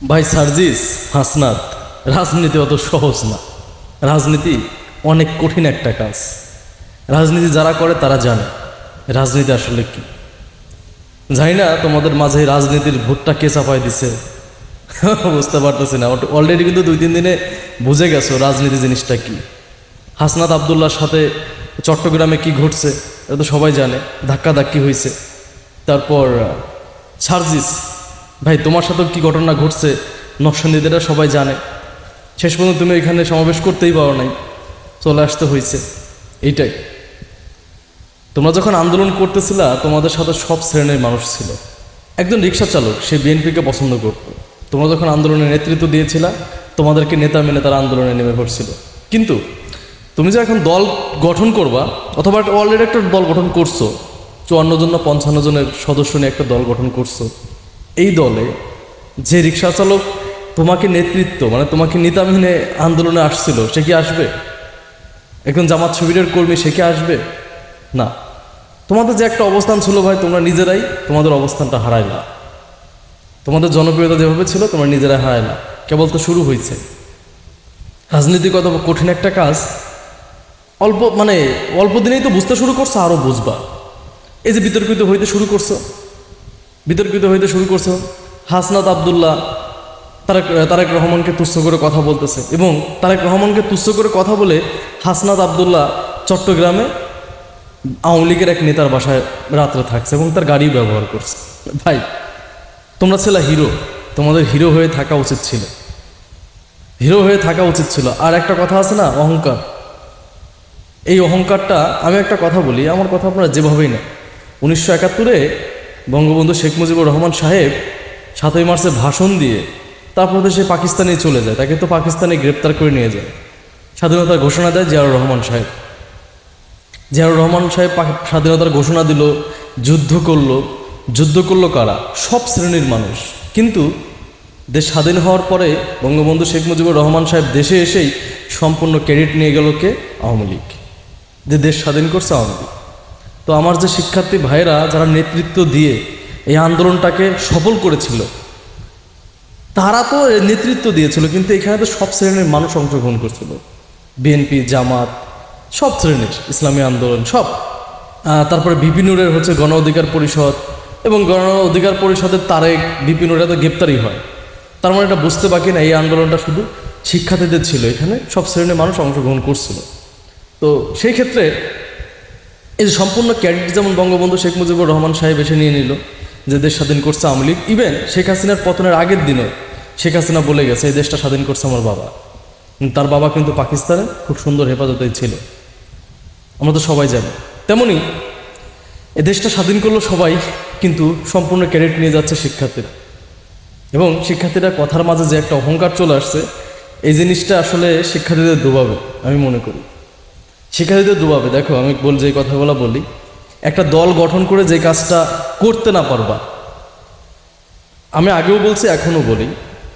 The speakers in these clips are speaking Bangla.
ভাই সার্জিস, হাসনাত, রাজনীতি অত সহজ না। রাজনীতি অনেক কঠিন একটা কাজ। রাজনীতি যারা করে তারা জানে রাজনীতি আসলে কি। জানি না তোমাদের মাঝে রাজনীতির ভোটটা কে চাপাই দিছে বুঝতে পারতেছি না। অলরেডি কিন্তু 2-3 দিনে বুঝে গেছো রাজনীতি জিনিসটা কি। হাসনাত আবদুল্লাহর সাথে চট্টগ্রামে কি ঘটছে এটা তো সবাই জানে, ধাক্কাধাক্কি হয়েছে। তারপর সার্জিস ভাই, তোমার সাথেও কি ঘটনা ঘটছে নকশালবাদীরা সবাই জানে। শেষ পর্যন্ত তুমি এখানে সমাবেশ করতেই পারো নাই, চলে আসতে হয়েছে। এইটাই, তোমরা যখন আন্দোলন করতেছিলা তোমাদের সাথে সব শ্রেণীর মানুষ ছিল। একজন রিক্সা চালক, সে বিএনপিকে পছন্দ করত। তোমরা যখন আন্দোলনের নেতৃত্ব দিয়েছিলা তোমাদেরকে নেতা মেনে তারা আন্দোলনে নেমে পড়ছিল। কিন্তু তুমি যে এখন দল গঠন করবা, অথবা অলরেডি একটা দল গঠন করছো, 54 জন না 55 জনের সদস্য নিয়ে একটা দল গঠন করছো, এই দলে যে রিক্সা চালক তোমাকে নেতৃত্ব মানে তোমাকে নেতা মেনে আন্দোলনে আসছিল, সে কি আসবে? একজন জামাত শিবিরের কর্মী, সে কি আসবে? না। তোমাদের যে একটা অবস্থান ছিল ভাই, তোমরা নিজেরাই তোমাদের অবস্থানটা হারাইলা। তোমাদের জনপ্রিয়তা যেভাবে ছিল তোমরা নিজেরাই হারাইলা। কেবল তো শুরু হয়েছে। রাজনীতি কত কঠিন একটা কাজ, অল্প দিনেই তো বুঝতে শুরু করছো, আরও বুঝবা। এই যে বিতর্কিত হইতে শুরু করছো, হাসনাত আবদুল্লাহ তারেক রহমানকে তুচ্ছ করে কথা বলতেছে, এবং তারেক রহমানকে তুচ্ছ করে কথা বলে হাসনাত আবদুল্লাহ চট্টগ্রামে আওয়ামী লীগের এক নেতার বাসায় রাত্রে থাকছে এবং তার গাড়ি ব্যবহার করছে। ভাই, তোমরা ছিল হিরো, তোমাদের হিরো হয়ে থাকা উচিত ছিল। আর একটা কথা আছে না, অহংকার। এই অহংকারটা, আমি একটা কথা বলি, আমার কথা আপনারা যেভাবেই না। 1971-এ বঙ্গবন্ধু শেখ মুজিবুর রহমান সাহেব 7ই মার্চে ভাষণ দিয়ে তারপর তো সে পাকিস্তানে চলে যায়। তাকে তো পাকিস্তানে গ্রেপ্তার করে নিয়ে যায়। স্বাধীনতার ঘোষণা দেয় জিয়াউর রহমান সাহেব স্বাধীনতার ঘোষণা দিল, যুদ্ধ করলো কারা? সব শ্রেণীর মানুষ। কিন্তু দেশ স্বাধীন হওয়ার পরে বঙ্গবন্ধু শেখ মুজিবুর রহমান সাহেব দেশে এসেই সম্পূর্ণ ক্রেডিট নিয়ে গেল কে? আওয়ামী লীগ। যে দেশ স্বাধীন করছে আওয়ামী লীগ। তো আমার যে শিক্ষার্থী ভাইরা যারা নেতৃত্ব দিয়ে এই আন্দোলনটাকে সফল করেছিল, তারা তো নেতৃত্ব দিয়েছিল, কিন্তু এখানে তো সব শ্রেণীর মানুষ অংশগ্রহণ করছিল। বিএনপি, জামাত, সব শ্রেণীর, ইসলামী আন্দোলন সব। তারপরে ভিপি নুরের গণ অধিকার পরিষদ, এবং গণ অধিকার পরিষদের তারেক, ভিপি নুরের তো গ্রেপ্তারই হয়। তার মানে এটা বুঝতে বাকি না, এই আন্দোলনটা শুধু শিক্ষার্থীদের ছিল, এখানে সব শ্রেণীর মানুষ অংশগ্রহণ করছিল। তো সেই ক্ষেত্রে এই যে সম্পূর্ণ ক্যাডেট যেমন বঙ্গবন্ধু শেখ মুজিবুর রহমান সাহেব এসে নিয়ে নিল যে দেশ স্বাধীন করছে আওয়ামী লীগ। ইভেন শেখ হাসিনার পতনের আগের দিনও শেখ হাসিনা বলে গেছে এই দেশটা স্বাধীন করছে আমার বাবা। তার বাবা কিন্তু পাকিস্তানে খুব সুন্দর হেফাজতেই ছিল, আমরা তো সবাই জানি। তেমনি এ দেশটা স্বাধীন করলো সবাই, কিন্তু সম্পূর্ণ ক্রেডিট নিয়ে যাচ্ছে শিক্ষার্থীরা। এবং শিক্ষার্থীরা কথার মাঝে যে একটা অহংকার চলে আসছে, এই জিনিসটা আসলে শিক্ষার্থীদের ডুবাবে, আমি মনে করি শিক্ষার্থীদের ডুবাবে। দেখো, আমি যে কথাগুলো বলি, একটা দল গঠন করে যে কাজটা করতে না পারবা, আমি আগেও বলছি এখনও বলি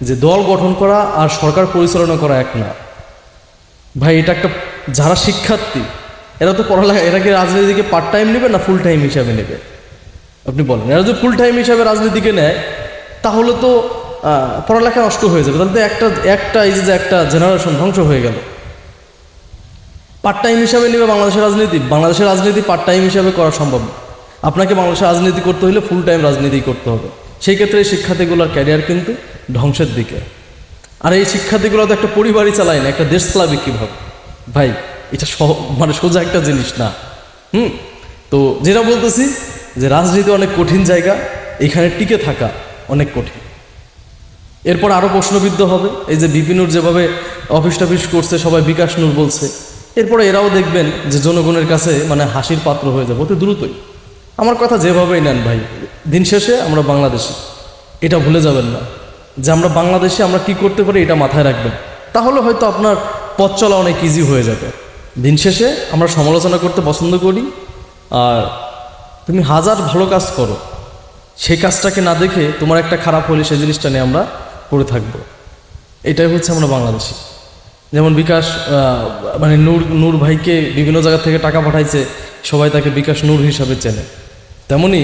যে দল গঠন করা আর সরকার পরিচালনা করা এক না ভাই। এটা একটা, যারা শিক্ষার্থী এরা তো পড়ালেখা, এরা কি রাজনীতিকে পার্ট টাইম নেবে না ফুল টাইম হিসাবে নেবে? আপনি বলেন। এরা যদি ফুল টাইম হিসাবে রাজনীতিকে নেয় তাহলে তো পড়ালেখা নষ্ট হয়ে যাবে। তাহলে তো একটা এই যে একটা জেনারেশন ধ্বংস হয়ে গেল। পার্ট টাইম হিসাবে নেবে বাংলাদেশের রাজনীতি পার্ট টাইম হিসাবে করা সম্ভব না। আপনাকে বাংলাদেশের রাজনীতি করতে হলে ফুল টাইম রাজনীতি করতে হবে। সেই ক্ষেত্রে এই শিক্ষার্থীগুলোর ক্যারিয়ার কিন্তু ধ্বংসের দিকে। আর এই শিক্ষার্থীগুলো তো একটা পরিবারই চালায় না, একটা দেশ চালাবে কীভাবে ভাই? এটা সোজা একটা জিনিস না। তো যেটা বলতেছি যে রাজনীতি অনেক কঠিন জায়গা, এখানে টিকে থাকা অনেক কঠিন। এরপর আরও প্রশ্নবিদ্ধ হবে। এই যে ভিপি নুর যেভাবে অফিস টফিস করছে, সবাই বিকাশ নূর বলছে, এরপরে এরাও দেখবেন যে জনগণের কাছে হাসির পাত্র হয়ে যাবে অতি দ্রুতই। আমার কথা যেভাবেই নেন ভাই, দিন শেষে আমরা বাংলাদেশি, এটা ভুলে যাবেন না যে আমরা বাংলাদেশে আমরা কি করতে পারি, এটা মাথায় রাখবেন। তাহলে হয়তো আপনার পথ চলা অনেক ইজি হয়ে যাবে। দিন শেষে আমরা সমালোচনা করতে পছন্দ করি, আর তুমি হাজার ভালো কাজ করো, সেই কাজটাকে না দেখে তোমার একটা খারাপ হলে সেই জিনিসটা নিয়ে আমরা পড়ে থাকবো। এটাই আমরা বাংলাদেশি। যেমন বিকাশ নূর ভাইকে বিভিন্ন জায়গা থেকে টাকা পাঠাইছে, সবাই তাকে বিকাশ নূর হিসাবে চেনে। তেমনি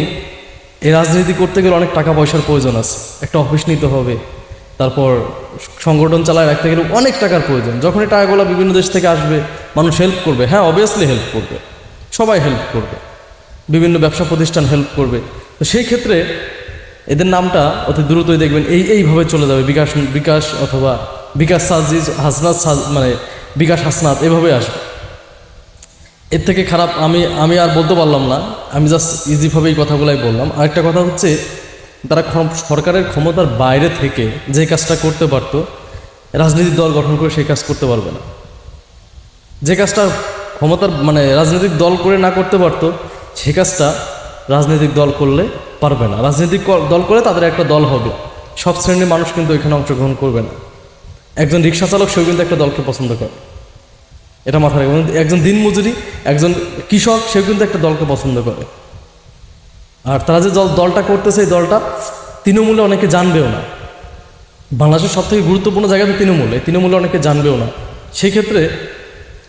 এই রাজনীতি করতে গেলে অনেক টাকা পয়সার প্রয়োজন আছে। একটা অফিস নিতে হবে, তারপর সংগঠন চালায় রাখতে গেলে অনেক টাকার প্রয়োজন। যখন এই টাকাগুলো বিভিন্ন দেশ থেকে আসবে, মানুষ হেল্প করবে, হ্যাঁ অবভিয়াসলি হেল্প করবে, সবাই হেল্প করবে, বিভিন্ন ব্যবসা প্রতিষ্ঠান হেল্প করবে। তো সেই ক্ষেত্রে এদের নামটা অতি দ্রুতই দেখবেন এইভাবে চলে যাবে, বিকাশ অথবা বিকাশ সাজিজ হাসনাত, মানে বিকাশ হাসনাত এভাবে আসবে। এর থেকে খারাপ আমি আর বলতে পারলাম না, আমি জাস্ট ইজিভাবে এই কথাগুলাই বললাম। আরেকটা কথা হচ্ছে, তারা সরকারের ক্ষমতার বাইরে থেকে যে কাজটা করতে পারতো, রাজনৈতিক দল গঠন করে সেই কাজ করতে পারবে না। যে কাজটা ক্ষমতার মানে রাজনৈতিক দল করে না করতে পারতো, সে কাজটা রাজনৈতিক দল করলে পারবে না। রাজনৈতিক দল করে তাদের একটা দল হবে, সব শ্রেণীর মানুষ কিন্তু এখানে অংশগ্রহণ করবে না। একজন রিক্সা চালক সেও কিন্তু একটা দলকে পছন্দ করে, এটা মাথায় রাখবেন। একজন দিনমজুরি, একজন কৃষক, সেও কিন্তু একটা দলকে পছন্দ করে। আর তারা যে দলটা করতেছে, এই দলটা তৃণমূলে অনেকে জানবেও না। বাংলাদেশের সবথেকে গুরুত্বপূর্ণ জায়গাতে তৃণমূলে অনেকে জানবেও না। সেই ক্ষেত্রে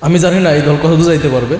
আমি জানি না এই দল কত দূর যাইতে পারবে।